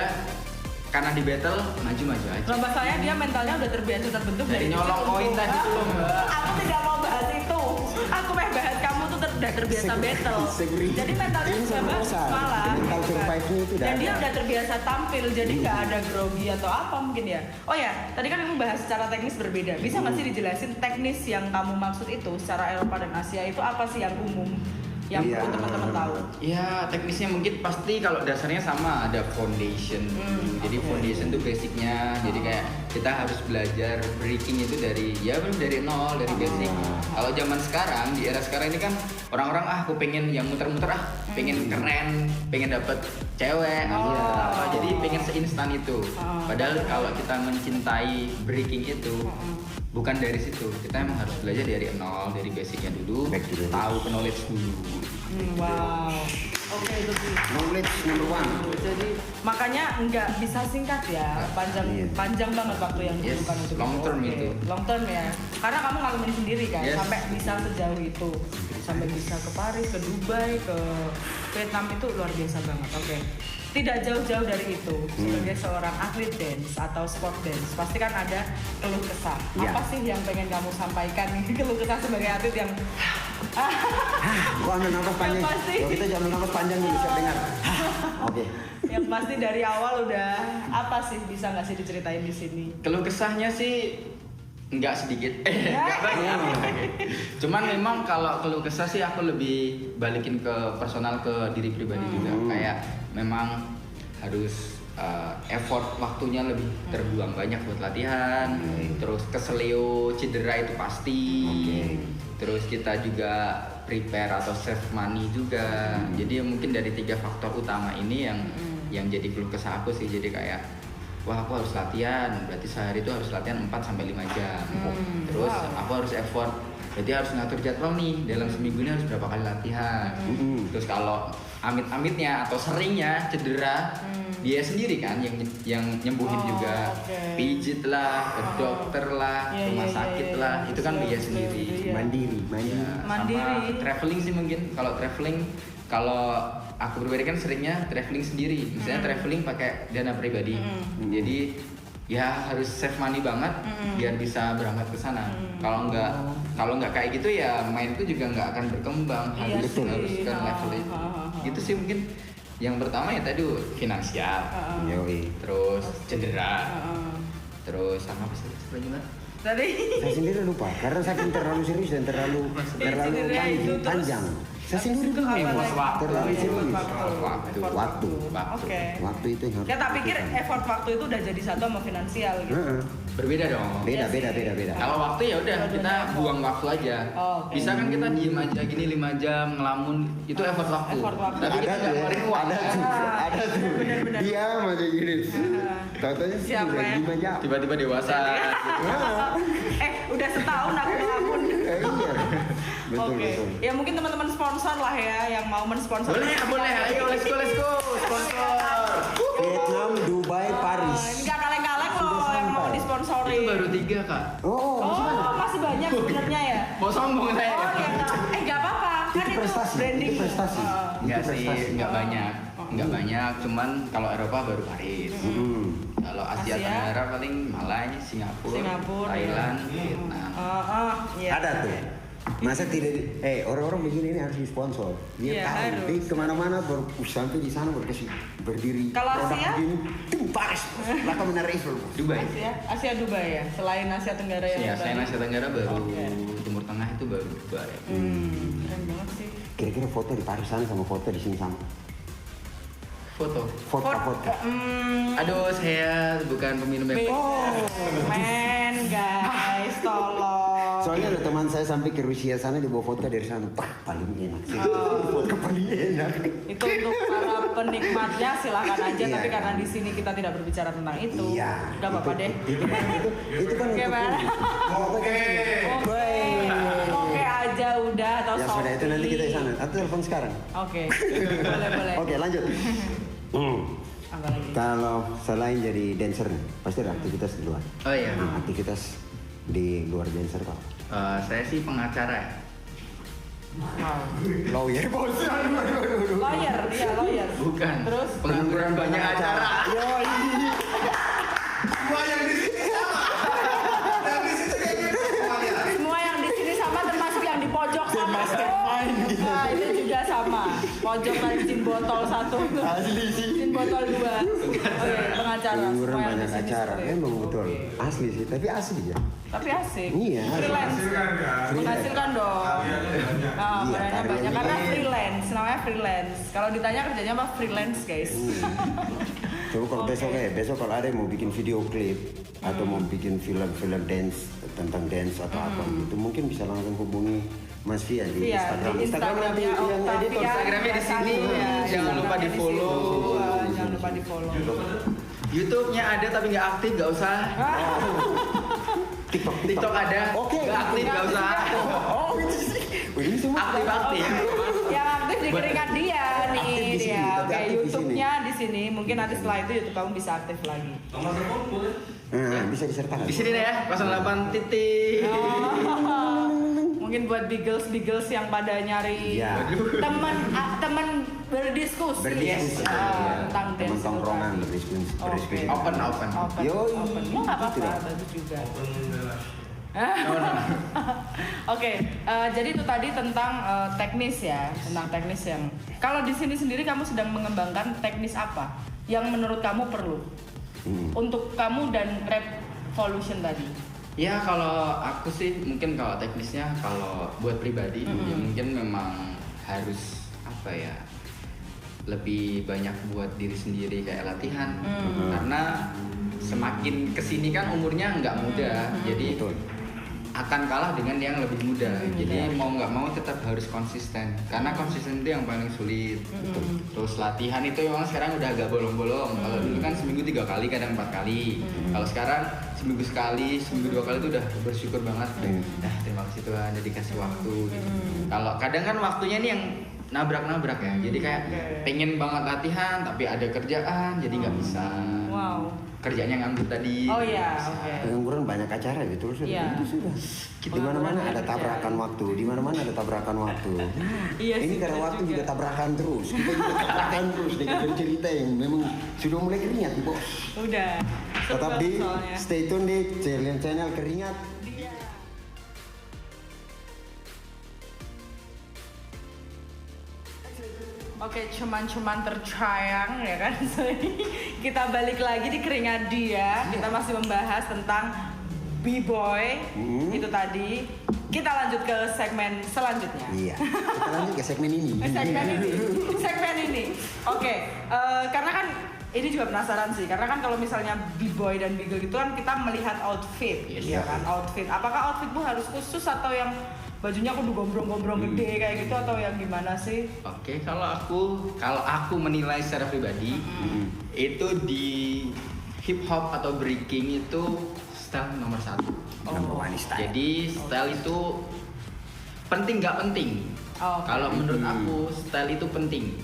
Speaker 3: karena di battle maju aja.
Speaker 2: Kalau saya dia mentalnya udah terbiasa terbentuk
Speaker 3: dari nyolong koin tadi tuh Mbak.
Speaker 2: Aku tidak mau bahas itu. Aku mau bahas kamu tuh udah terbiasa battle. Jadi mentalnya sudah bagus malah.
Speaker 1: Mental survive-nya itu
Speaker 2: dan dia udah terbiasa tampil, jadi nggak ada grogi atau apa mungkin ya. Oh ya, tadi kan kamu bahas secara teknis berbeda. Bisa nggak sih dijelasin teknis yang kamu maksud itu secara Eropa dan Asia itu apa sih yang umum? Yang perlu teman-teman tahu.
Speaker 3: Ya teknisnya mungkin pasti kalau dasarnya sama, ada foundation. Jadi foundation itu basicnya. Jadi kayak kita harus belajar breaking itu dari nol, dari basic. Kalau zaman sekarang, di era sekarang ini kan orang-orang aku pengen yang muter-muter pengen keren, pengen dapet cewek, jadi pengen seinstan itu. Padahal kalau kita mencintai breaking itu bukan dari situ, kita emang harus belajar dari nol, dari basicnya dulu, tahu knowledge dulu.
Speaker 2: Wow, oke itu sih.
Speaker 1: Knowledge number one.
Speaker 2: Jadi makanya nggak bisa singkat ya, panjang banget waktu yang dibutuhkan untuk
Speaker 3: long term itu.
Speaker 2: Long term ya, karena kamu ngalamin sendiri kan, sampai bisa sejauh itu, sampai bisa ke Paris, ke Dubai, ke Vietnam itu luar biasa banget. Oke. Tidak jauh-jauh dari itu, sebagai seorang atlet dance atau sport dance, pasti kan ada keluh kesah. Apa sih yang pengen kamu sampaikan nih, keluh kesah sebagai atlet yang
Speaker 1: Gua ambil nafas panjang. Kita jangan ambil nafas panjang dulu, siap dengar. Oke.
Speaker 2: Yang pasti dari awal udah apa sih, bisa nggak sih diceritain di sini?
Speaker 3: Keluh kesahnya sih Enggak sedikit. Enggak banyak. Cuman memang kalau keluh kesah sih aku lebih balikin ke personal, ke diri pribadi juga. Kayak memang harus effort waktunya lebih terbuang banyak buat latihan. Terus keselio, cedera itu pasti. Terus kita juga prepare atau save money juga. Jadi mungkin dari 3 faktor utama ini yang jadi keluh kesah aku sih. Jadi kayak wah aku harus latihan, berarti sehari itu harus latihan 4-5 jam. Terus aku harus effort, berarti harus ngatur jadwal nih, dalam seminggu ini harus berapa kali latihan. Terus kalau amit-amitnya atau seringnya cedera, dia sendiri kan yang nyembuhin juga. Pijit lah, ke dokter lah, rumah sakit lah, itu kan dia sendiri.
Speaker 1: Mandiri.
Speaker 3: Sama traveling sih mungkin. Kalau traveling, kalau aku pribadi kan seringnya traveling sendiri, misalnya traveling pakai dana pribadi. Jadi ya harus save money banget biar bisa berangkat ke sana. Kalau nggak kayak gitu ya mainku juga nggak akan berkembang. Harus kan level itu. Gitu sih mungkin. Yang pertama ya tadi finansial, terus cedera, terus sama apa sih selanjutnya?
Speaker 2: Tadi
Speaker 1: Saya sendiri lupa karena saya terlalu serius dan terlalu panjang. Saya sendiri lupa terlalu serius. Waktu itu yang harus.
Speaker 2: Ya tak pikir effort waktu itu udah jadi satu sama finansial gitu.
Speaker 3: Berbeda dong.
Speaker 1: Beda.
Speaker 3: Kalau waktu ya udah kita buang waktu aja. Bisa kan kita diem aja gini 5 jam ngelamun, itu effort waktu. Tapi kita nggak ngeluarin uang.
Speaker 1: Ada tuh. Dia aja gini. Tahu-tahu
Speaker 2: Siapa ya?
Speaker 1: 5 jam.
Speaker 3: Tiba-tiba dewasa.
Speaker 2: Udah setahun aku ngelamun.
Speaker 1: Iya. Betul.
Speaker 2: Ya mungkin teman-teman sponsor lah ya yang mau mensponsor.
Speaker 3: Boleh. Ayo let's go. Sponsor.
Speaker 1: Vietnam, Dubai, Paris.
Speaker 2: Ini gak kaleng-kaleng loh yang mau disponsori.
Speaker 3: Itu baru 3 Kak.
Speaker 2: Masih banyak sebenarnya ya.
Speaker 3: Mau sombong saya.
Speaker 2: Gak apa-apa. Kan itu branding.
Speaker 1: Itu prestasi.
Speaker 3: Enggak sih, enggak banyak. Enggak banyak, cuman kalau Eropa baru Paris. Kalau Asia Tenggara paling Malaysia, Singapura, Thailand, Vietnam.
Speaker 1: Ada tuh. Masa tidak orang-orang begini ini harus disponsor. Dia tahu.
Speaker 2: Harus.
Speaker 1: Dia kemana-mana sampai di sana berdiri.
Speaker 2: Kalau
Speaker 1: produk
Speaker 2: Asia?
Speaker 1: begini, tim Paris. Laka menarik
Speaker 3: Dubai.
Speaker 2: Asia Dubai ya. Selain Asia Tenggara yang
Speaker 3: Iya, selain Asia Tenggara baru Timur Tengah itu baru Dubai.
Speaker 2: Keren banget sih.
Speaker 1: Kira-kira foto di Paris sana sama foto di sini sama.
Speaker 3: Foto.
Speaker 2: Aduh,
Speaker 3: saya bukan peminum
Speaker 2: men guys, tolong.
Speaker 1: Soalnya ada teman saya sampai ke Rusia sana dibawa foto dari sana. Paling enak sih. Foto paling enak.
Speaker 2: Itu untuk para penikmatnya silahkan aja, tapi karena di sini kita tidak berbicara tentang itu.
Speaker 1: Iya.
Speaker 2: Gak apa-apa deh.
Speaker 1: Itu kan
Speaker 2: Gimana? Oke aja udah atau
Speaker 1: ya sudah itu nanti kita di sana. Atau telepon sekarang.
Speaker 2: Oke. Boleh.
Speaker 1: Oke, lanjut.
Speaker 2: Apa lagi?
Speaker 1: Kalau selain jadi dancer, pasti ada aktivitas di luar.
Speaker 3: Oh iya.
Speaker 1: Aktivitas di luar dancer kok.
Speaker 3: Saya sih pengacara.
Speaker 1: Lawyer bos.
Speaker 2: Lawyer.
Speaker 3: Bukan.
Speaker 2: Terus
Speaker 3: Pengangguran banyak acara.
Speaker 1: Semua yang di sini sama. Yang di situ kayak gitu semuanya.
Speaker 2: semua yang di sini sama termasuk yang di pojok sama. Nah, itu juga sama. Pojok lagi jin botol 1.
Speaker 1: Asli sih.
Speaker 2: Jin botol 2. Oke, pengacara.
Speaker 1: Pengangguran
Speaker 2: Semua yang
Speaker 1: banyak
Speaker 2: di sini
Speaker 1: acara.
Speaker 2: seperti itu.
Speaker 1: Emang betul. Asli sih, tapi asli ya.
Speaker 2: Tapi asik.
Speaker 1: Iya.
Speaker 2: Freelance. Menghasilkan dong. Nah,
Speaker 1: Iya,
Speaker 2: barangnya banyak
Speaker 1: karyanya
Speaker 2: karena
Speaker 1: ini.
Speaker 2: freelance. Namanya freelance. Kalau ditanya kerjanya apa? Freelance, guys.
Speaker 1: Coba kalau besok kalau ada yang mau bikin video klip atau mau bikin film dance tentang dance atau apa gitu, mungkin bisa langsung hubungi Mas Fia di
Speaker 2: Iya,
Speaker 1: Instagram.
Speaker 2: di Instagramnya
Speaker 1: yang
Speaker 2: Octavia.
Speaker 1: editor.
Speaker 3: Instagramnya di sini. Jangan lupa di follow.
Speaker 2: Jangan lupa di follow.
Speaker 3: YouTube-nya ada tapi nggak aktif, nggak usah. TikTok ada, nggak aktif, nggak usah.
Speaker 1: Ini semua
Speaker 3: Aktif.
Speaker 2: Yang aktif di keringat dia nih
Speaker 1: Aktif di sini,
Speaker 2: dia.
Speaker 1: tapi
Speaker 2: Oke,
Speaker 1: aktif di
Speaker 2: YouTube-nya di sini. Mungkin nanti setelah itu YouTube kamu bisa aktif lagi.
Speaker 1: bisa disertakan.
Speaker 3: Di sini deh ya, 08 titik.
Speaker 2: Mungkin buat bigels yang pada nyari
Speaker 1: Iya.
Speaker 2: teman berdiskusi,
Speaker 1: Berdiskusi, iya.
Speaker 2: tentang
Speaker 1: Teman
Speaker 2: dance.
Speaker 1: tongkrongan berdiskusi.
Speaker 2: Oke.
Speaker 3: Open.
Speaker 1: Yoi.
Speaker 2: Ya nggak apa-apa,
Speaker 1: Gitu dong.
Speaker 2: bagus juga. Oke, jadi itu tadi tentang teknis ya, tentang teknis yang. Kalau di sini sendiri kamu sedang mengembangkan teknis apa yang menurut kamu perlu untuk kamu dan Revolution tadi?
Speaker 3: Ya kalau aku sih mungkin kalau teknisnya kalau buat pribadi ya mungkin memang harus apa ya, lebih banyak buat diri sendiri kayak latihan karena semakin kesini kan umurnya nggak muda jadi akan kalah dengan yang lebih muda. Jadi mau nggak mau tetap harus konsisten karena konsisten itu yang paling sulit. Terus latihan itu memang sekarang udah agak bolong-bolong. Kalau dulu kan seminggu 3 kali, kadang 4 kali. Kalau sekarang seminggu sekali, seminggu 2 kali itu udah bersyukur banget. Nah terima kasih Tuhan udah dikasih waktu. Gitu. Kalau kadang kan waktunya nih yang nabrak-nabrak ya. Jadi kayak pengen banget latihan tapi ada kerjaan jadi nggak bisa.
Speaker 2: Wow.
Speaker 3: Kerjanya nganggur tadi.
Speaker 2: Oh iya, oke.
Speaker 1: Pengangguran banyak acara gitu sudah. Itu sudah. Di mana-mana ada tabrakan waktu, di mana-mana ada tabrakan waktu.
Speaker 2: Iya
Speaker 1: ini
Speaker 2: sih,
Speaker 1: karena
Speaker 2: bener
Speaker 1: waktu
Speaker 2: juga.
Speaker 1: juga tabrakan terus. Kita juga tabrakan terus dengan cerita yang memang sudah mulai keringat, Bos.
Speaker 2: Udah.
Speaker 1: Tetap di
Speaker 2: Soalnya.
Speaker 1: stay tune di channel Keringat.
Speaker 2: Oke, cuman tercayang ya kan. Kita balik lagi di Keringat Dia. Kita masih membahas tentang B-boy itu tadi. Kita lanjut ke segmen selanjutnya.
Speaker 1: Iya. Kita lanjut ke segmen ini.
Speaker 2: Segmen ini. Oke, karena kan ini juga penasaran sih. Karena kan kalau misalnya B-boy dan B-girl itu kan kita melihat outfit, ya kan? Outfit. Apakah outfitmu harus khusus atau yang bajunya kudu gombrong-gombrong gede kayak gitu atau yang gimana sih?
Speaker 3: Oke, kalau aku menilai secara pribadi itu di hip hop atau breaking itu style nomor 1.
Speaker 1: Number one style.
Speaker 3: Jadi style itu penting nggak penting. Kalau menurut aku style itu penting.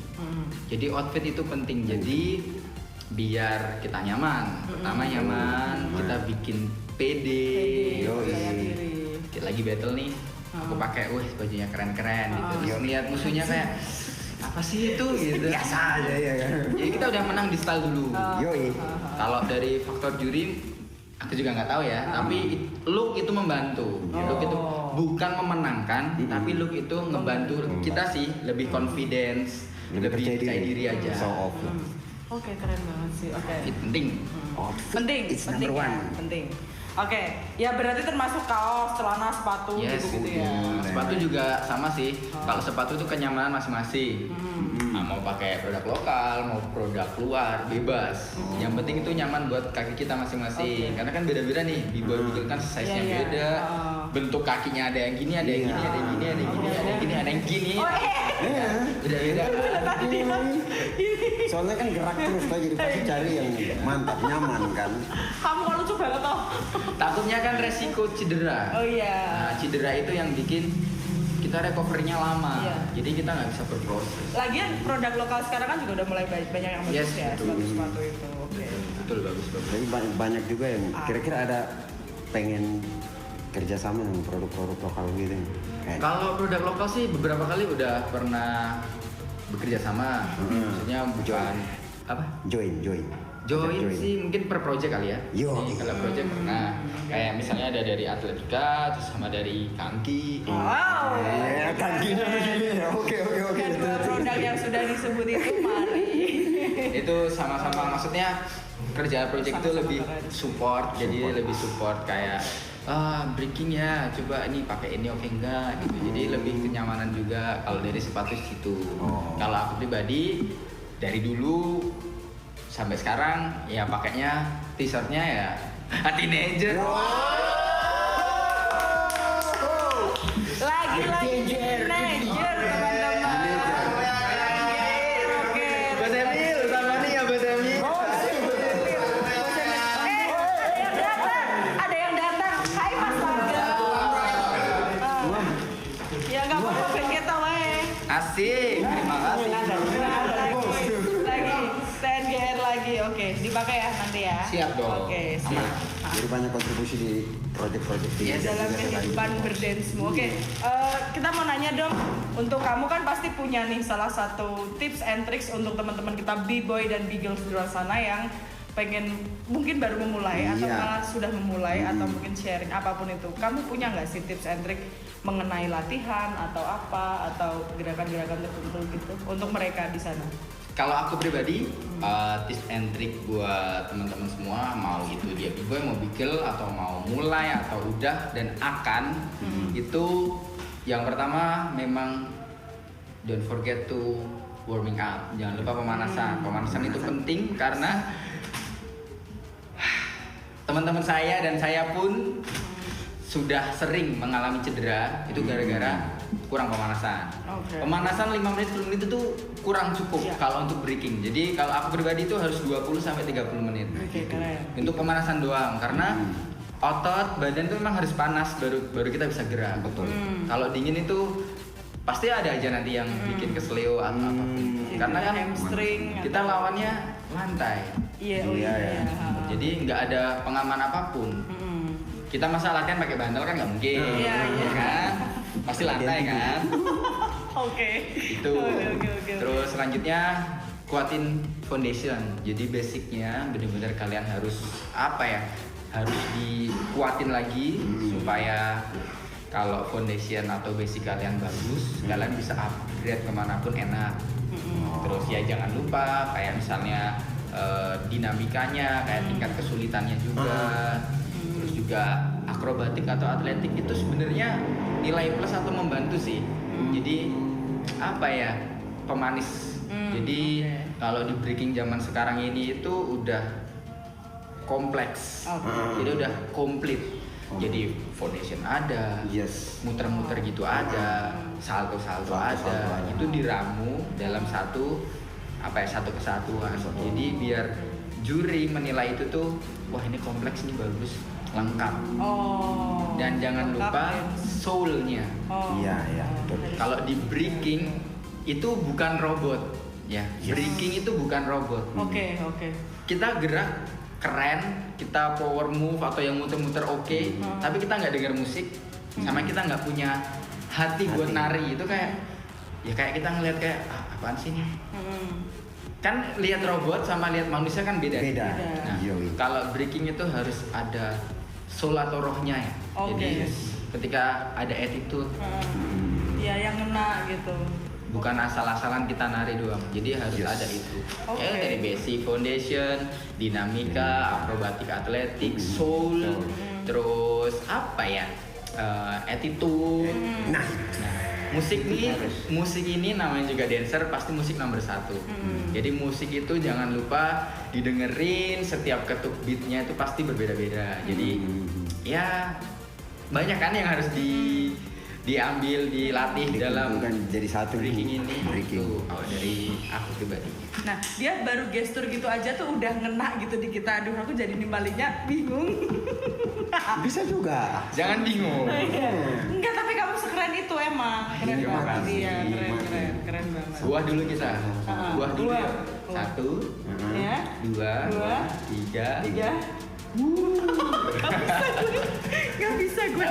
Speaker 3: Jadi outfit itu penting. Jadi biar kita nyaman. Pertama nyaman, kita bikin pede.
Speaker 2: Percaya diri.
Speaker 3: Lagi battle nih. Aku pakai, bajunya keren-keren gitu. Terus lihat musuhnya kayak apa sih itu gitu.
Speaker 1: Biasa aja ya kan.
Speaker 3: Jadi kita udah menang di style dulu.
Speaker 1: Yoi.
Speaker 3: Kalau dari faktor juri, aku juga nggak tahu ya. Tapi look itu membantu. Look itu bukan memenangkan, tapi look itu ngebantu kita sih lebih confidence, lebih percaya diri aja.
Speaker 1: Show off.
Speaker 2: Oke, keren banget sih. Oke.
Speaker 3: Itu penting.
Speaker 2: Penting,
Speaker 1: It's
Speaker 2: penting
Speaker 1: number
Speaker 2: ya,
Speaker 1: one.
Speaker 2: penting. Oke, ya berarti termasuk kaos, celana, sepatu gitu ya.
Speaker 3: Sepatu juga sama sih. Kalau sepatu itu kenyamanan masing-masing. Nah, mau pakai produk lokal, mau produk luar, bebas. Yang penting itu nyaman buat kaki kita masing-masing. Karena kan beda-beda nih. B-boy B-girl kan size-nya
Speaker 2: Iya, iya.
Speaker 3: beda. Bentuk kakinya ada yang gini, ada yang gini, ada yang gini, ada yang gini, ada yang gini, ada yang gini. Beda-beda.
Speaker 1: Soalnya kan gerak terus kan, jadi pasti cari yang mantap, nyaman kan.
Speaker 2: Kamu kok lucu banget toh.
Speaker 3: Takutnya kan resiko cedera.
Speaker 2: Oh iya.
Speaker 3: Nah, cedera itu yang bikin kita recovery-nya lama.
Speaker 2: Iya.
Speaker 3: Jadi kita nggak bisa berproses.
Speaker 2: Lagian produk lokal sekarang kan juga udah mulai banyak yang bagus ya,
Speaker 3: betul.
Speaker 2: sepatu-sepatu itu. Oke.
Speaker 3: Betul, bagus.
Speaker 1: Jadi banyak juga yang kira-kira ada pengen kerjasama dengan produk-produk lokal gitu. Kayak
Speaker 3: Kalau produk lokal sih beberapa kali udah pernah bekerja sama. Maksudnya bukan apa?
Speaker 1: join.
Speaker 3: Join sih mungkin per project kali ya.
Speaker 1: Yo.
Speaker 3: Jadi kalau project pernah. Kayak misalnya ada dari Atletika, terus sama dari Kanki.
Speaker 2: Wow.
Speaker 1: Ya, kakinya begini. Oke.
Speaker 2: Dan dua produk yang sudah disebut itu mari.
Speaker 3: Itu sama-sama maksudnya kerja project itu lebih support, jadi lebih support kayak breaking ya, coba ini pakai ini oke enggak gitu. Jadi lebih kenyamanan juga kalau dari sepatu situ. Kalau aku pribadi dari dulu sampai sekarang ya pakainya t-shirtnya ya teenager.
Speaker 2: Lagi teenager teman-teman. Oke.
Speaker 3: Bos Emil, sama nih ya Bos Emil.
Speaker 2: Ada yang datang. Hai Mas Warga. Ya nggak apa-apa ben kita wae.
Speaker 3: Asik, terima kasih.
Speaker 2: Lagi TNGR lagi. Oke, dipakai ya nanti ya.
Speaker 3: Siap dong.
Speaker 2: Oke, siap.
Speaker 1: Jadi banyak kontribusi di project-project ini.
Speaker 2: Dalam kehidupan berdancemu. Oke, kita mau nanya dong. Untuk kamu kan pasti punya nih salah satu tips and tricks untuk teman-teman kita B-boy dan B-girls di luar sana yang pengen mungkin baru memulai atau malah sudah memulai atau mungkin sharing apapun itu. Kamu punya nggak sih tips and trick mengenai latihan atau apa atau gerakan-gerakan tertentu gitu untuk mereka di sana?
Speaker 3: Kalau aku pribadi, tips and trick buat teman-teman semua, mau itu dia b-boy, mau bikil, atau mau mulai, atau udah dan akan, itu yang pertama memang don't forget to warming up. Jangan lupa pemanasan. Pemanasan itu penting karena teman-teman saya dan saya pun sudah sering mengalami cedera itu gara-gara kurang pemanasan. Pemanasan 5 menit 10 menit itu kurang cukup kalau untuk breaking. Jadi kalau aku pribadi itu harus 20 sampai 30 menit. Untuk pemanasan doang karena otot badan itu memang harus panas baru kita bisa gerak. Betul. Kalau dingin itu pasti ada aja nanti yang bikin kesleo atau apapun. Karena kan
Speaker 2: hamstring
Speaker 3: kita lawannya lantai.
Speaker 2: Iya.
Speaker 3: Jadi nggak ada pengaman apapun. Kita masa latihan pakai bandel kan nggak mungkin,
Speaker 2: Iya.
Speaker 3: kan? Pasti lantai kan?
Speaker 2: Oke.
Speaker 3: Itu. Terus selanjutnya kuatin foundation. Jadi basicnya benar-benar kalian harus harus dikuatin lagi supaya kalau foundation atau basic kalian bagus, kalian bisa upgrade kemanapun enak. Terus ya jangan lupa kayak misalnya dinamikanya, kayak tingkat kesulitannya juga. Terus juga akrobatik atau atletik itu sebenarnya nilai plus atau membantu sih. Jadi pemanis. Jadi kalau di breaking zaman sekarang ini itu udah kompleks. Jadi udah komplit. Jadi foundation ada, muter-muter gitu ada, salto ada. Itu diramu dalam satu kesatuan. Jadi biar juri menilai itu tuh, wah ini kompleks, ini bagus, lengkap. Dan jangan lupa soul-nya.
Speaker 1: Iya.
Speaker 3: Kalau di breaking itu bukan robot, ya. Breaking itu bukan robot.
Speaker 2: Oke.
Speaker 3: Kita gerak keren, kita power move atau yang muter-muter oke, tapi kita nggak dengar musik, sama kita nggak punya hati buat nari. Itu kayak kita ngeliat kayak apaan sih nih? Kan lihat robot sama lihat manusia kan beda. Nah, kalau breaking itu harus ada soul atau rohnya ya. Jadi ketika ada attitude,
Speaker 2: ya yang ngena gitu.
Speaker 3: bukan asal-asalan kita nari doang. Jadi harus ada itu. Dari basic, foundation, dinamika, akrobatik, atletik, soul, terus attitude. Nah, musik ini namanya juga dancer, pasti musik nomor 1. Jadi musik itu jangan lupa didengerin, setiap ketuk beatnya itu pasti berbeda-beda. Jadi ya banyak kan yang harus diambil, dilatih dalam
Speaker 1: bukan jadi satu
Speaker 3: breaking ini.
Speaker 1: Breaking.
Speaker 3: Kalau dari aku pribadi.
Speaker 2: Nah, dia baru gestur gitu aja tuh udah ngena gitu di kita. Aduh, aku jadi nimbalinya bingung.
Speaker 1: Bisa juga.
Speaker 3: Jangan bingung.
Speaker 2: Enggak, tapi kamu sekeren itu emang. Keren
Speaker 3: Iya,
Speaker 2: banget.
Speaker 3: makasih.
Speaker 2: Iya, keren banget.
Speaker 3: Buah dulu kita. Buah dulu ya. 1,
Speaker 2: Ya.
Speaker 3: 2, 3.
Speaker 2: Gak bisa gue.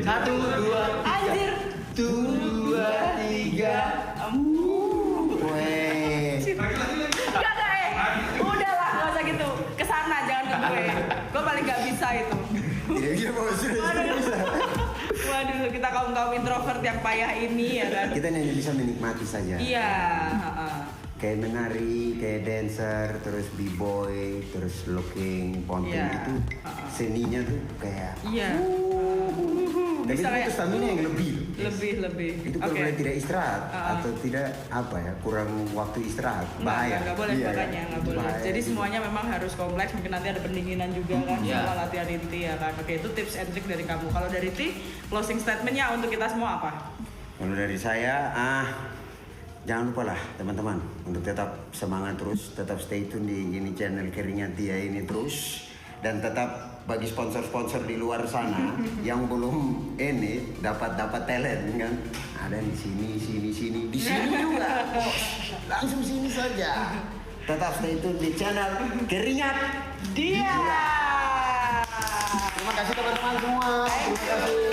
Speaker 3: 1, 2,
Speaker 2: Anjir.
Speaker 3: 2, 3.
Speaker 2: Udahlah, gak usah gitu. Kesana, jangan ke gue. Gue paling gak bisa itu. Waduh, kita kaum introvert yang payah ini ya kan.
Speaker 1: Kita hanya bisa menikmati saja.
Speaker 2: Iya.
Speaker 1: Kayak menari, kayak dancer, terus b-boy, terus looking, ponteng itu seninya tuh kayak.
Speaker 2: Iya.
Speaker 1: Tapi itu butuh stamina yang lebih.
Speaker 2: Lebih.
Speaker 1: Itu kalau boleh tidak istirahat atau tidak kurang waktu istirahat, bahaya.
Speaker 2: Nggak boleh, makanya nggak boleh.
Speaker 1: Bahaya.
Speaker 2: Jadi semuanya memang harus kompleks. Mungkin nanti ada pendinginan juga kan, semua latihan inti ya kan. Oke, itu tips and trick dari kamu. Kalau dari Ti, closing statementnya untuk kita semua apa?
Speaker 1: Kalau dari saya, jangan lupa lah teman-teman untuk tetap semangat terus, tetap stay tune di ini channel Keringat Dia ini terus, dan tetap bagi sponsor-sponsor di luar sana yang belum ini dapat talent kan, ada di sini di sini juga, langsung sini saja. Tetap stay tune di channel Keringat
Speaker 2: Dia.
Speaker 1: Terima kasih teman-teman semua. Terima kasih.